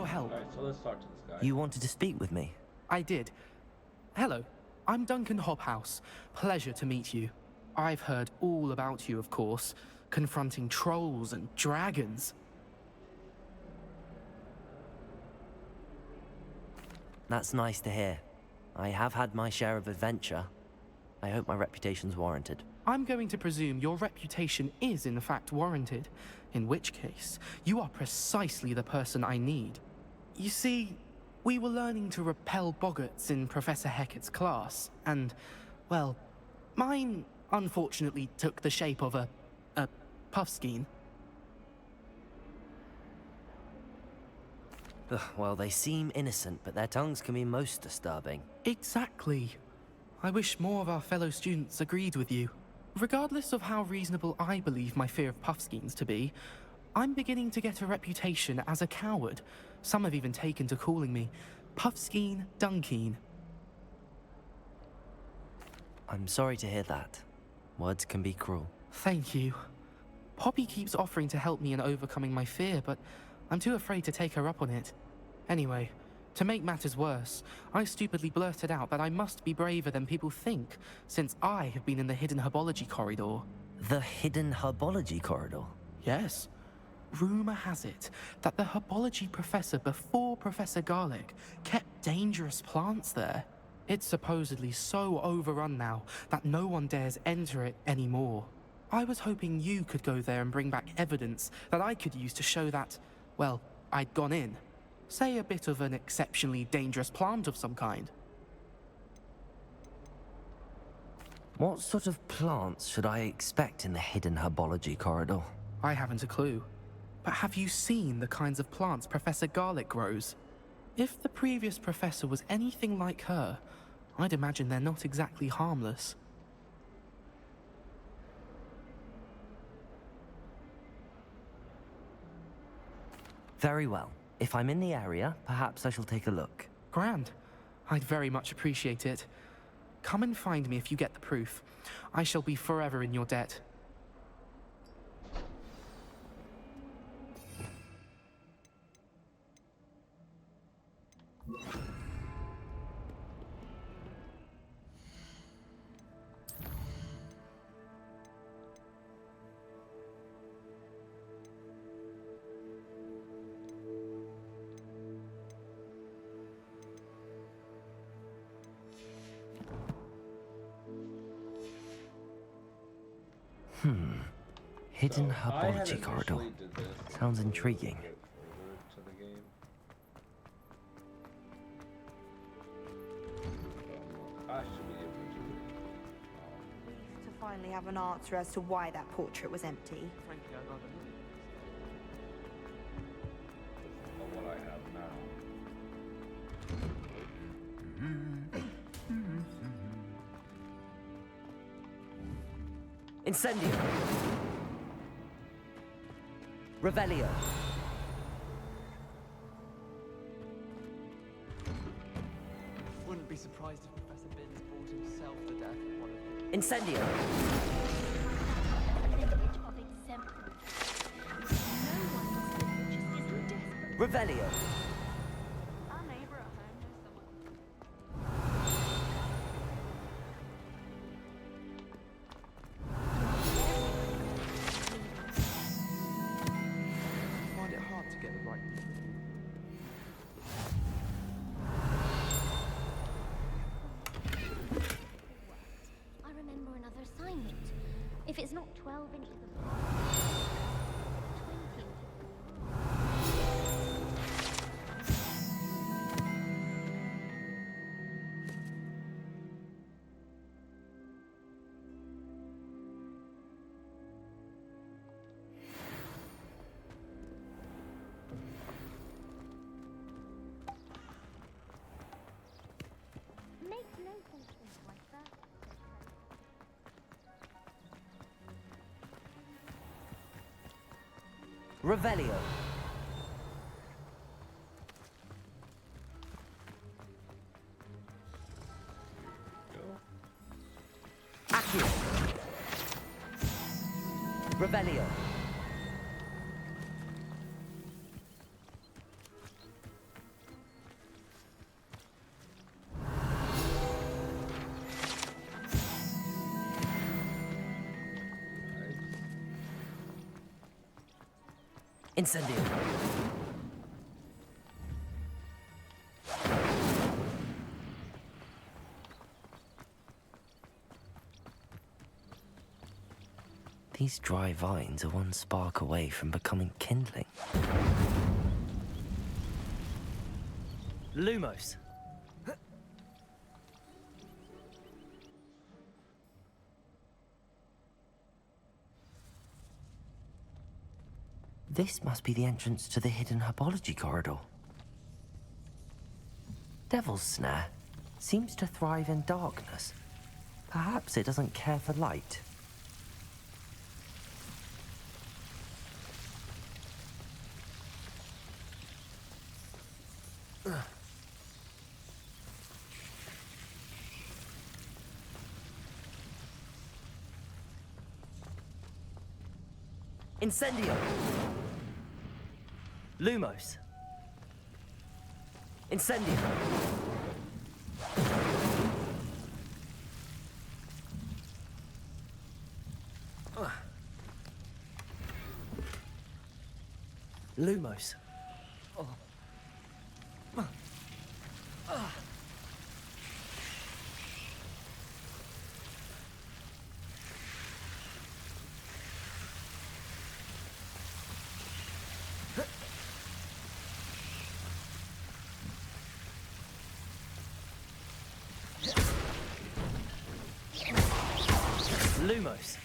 your help. Alright, so let's talk to this guy. You wanted to speak with me? I did. Hello, I'm Duncan Hobhouse. Pleasure to meet you. I've heard all about you, of course, confronting trolls and dragons. That's nice to hear. I have had my share of adventure. I hope my reputation's warranted. I'm going to presume your reputation is in fact warranted, in which case, you are precisely the person I need. You see, we were learning to repel boggarts in Professor Hecat's class, and, well, mine unfortunately took the shape of a puffskein. Ugh, well, they seem innocent, but their tongues can be most disturbing. Exactly. I wish more of our fellow students agreed with you. Regardless of how reasonable I believe my fear of puffskeins to be, I'm beginning to get a reputation as a coward. Some have even taken to calling me Puffskeen Dunkeen. I'm sorry to hear that. Words can be cruel. Thank you. Poppy keeps offering to help me in overcoming my fear, but I'm too afraid to take her up on it. Anyway, to make matters worse, I stupidly blurted out that I must be braver than people think, since I have been in the hidden herbology corridor. The hidden herbology corridor? Yes. Rumor has it that the herbology professor before Professor Garlic kept dangerous plants there. It's supposedly so overrun now that no one dares enter it anymore. I was hoping you could go there and bring back evidence that I could use to show that, well, I'd gone in. Say a bit of an exceptionally dangerous plant of some kind. What sort of plants should I expect in the hidden herbology corridor? I haven't a clue. But have you seen the kinds of plants Professor Garlic grows? If the previous professor was anything like her, I'd imagine they're not exactly harmless. Very well. If I'm in the area, perhaps I shall take a look. Grand. I'd very much appreciate it. Come and find me if you get the proof. I shall be forever in your debt. Hidden So, I had herbology corridor. initially did this Sounds intriguing. to get further to the game. I should be able to do it. To finally have an answer as to why that portrait was empty. Frankly, I'd rather not. Of what I have now. Incendio! Revelio! Wouldn't be surprised if Professor Binns brought himself the death of one of them. Incendio! Percentage of exemplars. No one just isn't desperate. Revelio! Our neighbor at home knows someone. I find it hard to get the right. I remember another assignment. If it's not 12 inches apart, 20 inches. Make no false things like that. Revelio! Accio! Revelio! Incendio. These dry vines are one spark away from becoming kindling. Lumos. This must be the entrance to the hidden herbology corridor. Devil's Snare seems to thrive in darkness. Perhaps it doesn't care for light. Incendio! Lumos! Incendio! Lumos! Lumos.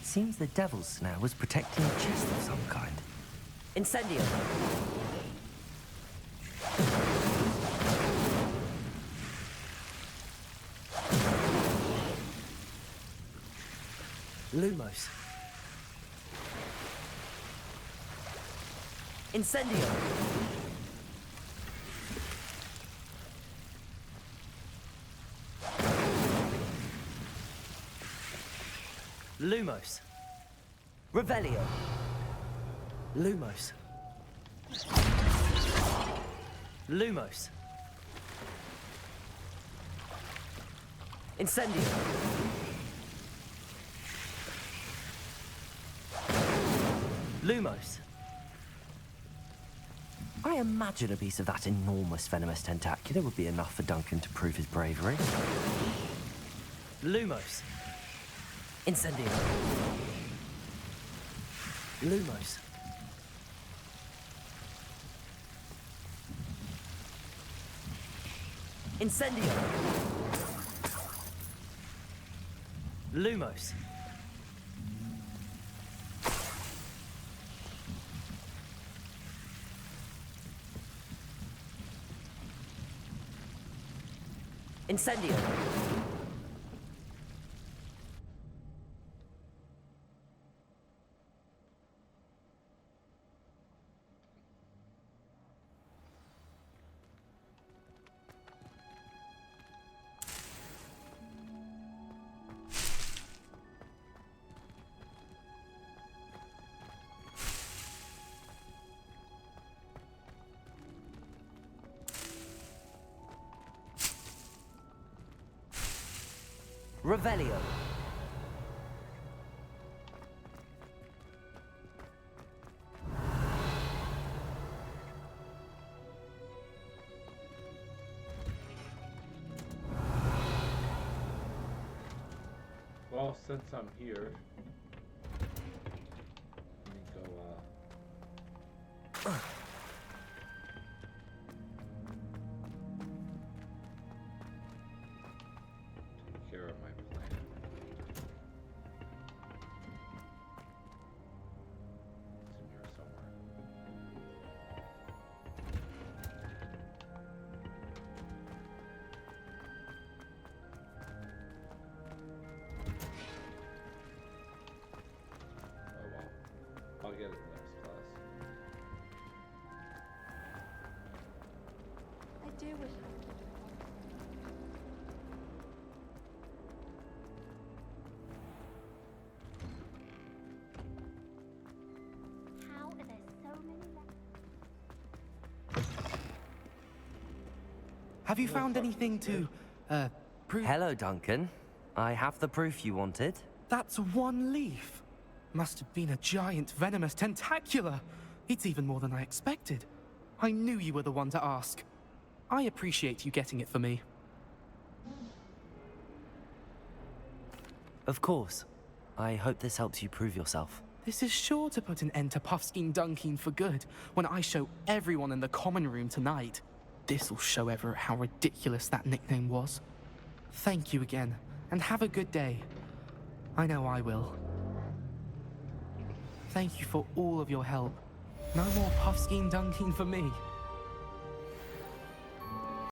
Seems the Devil's Snare was protecting a chest of some kind. Incendio. Lumos. Incendio. Lumos. Revelio. Lumos. Lumos. Incendio. Lumos. I imagine a piece of that enormous venomous tentacular would be enough for Duncan to prove his bravery. Lumos. Incendio. Lumos. Incendio. Lumos. Incendio. Revelio. Well, since I'm here, let me go, take care of my plant. It's in here somewhere. Oh well. I'll get it next class. I do wish How are there so many Have you found anything to, prove? Hello, Duncan. I have the proof you wanted. That's one leaf. Must have been a giant venomous tentacula. It's even more than I expected. I knew you were the one to ask. I appreciate you getting it for me. Of course. I hope this helps you prove yourself. This is sure to put an end to Puffskein Dunkeen for good when I show everyone in the common room tonight. This'll show Everett how ridiculous that nickname was. Thank you again, and have a good day. I know I will. Thank you for all of your help. No more Puffskein Dunkeen for me.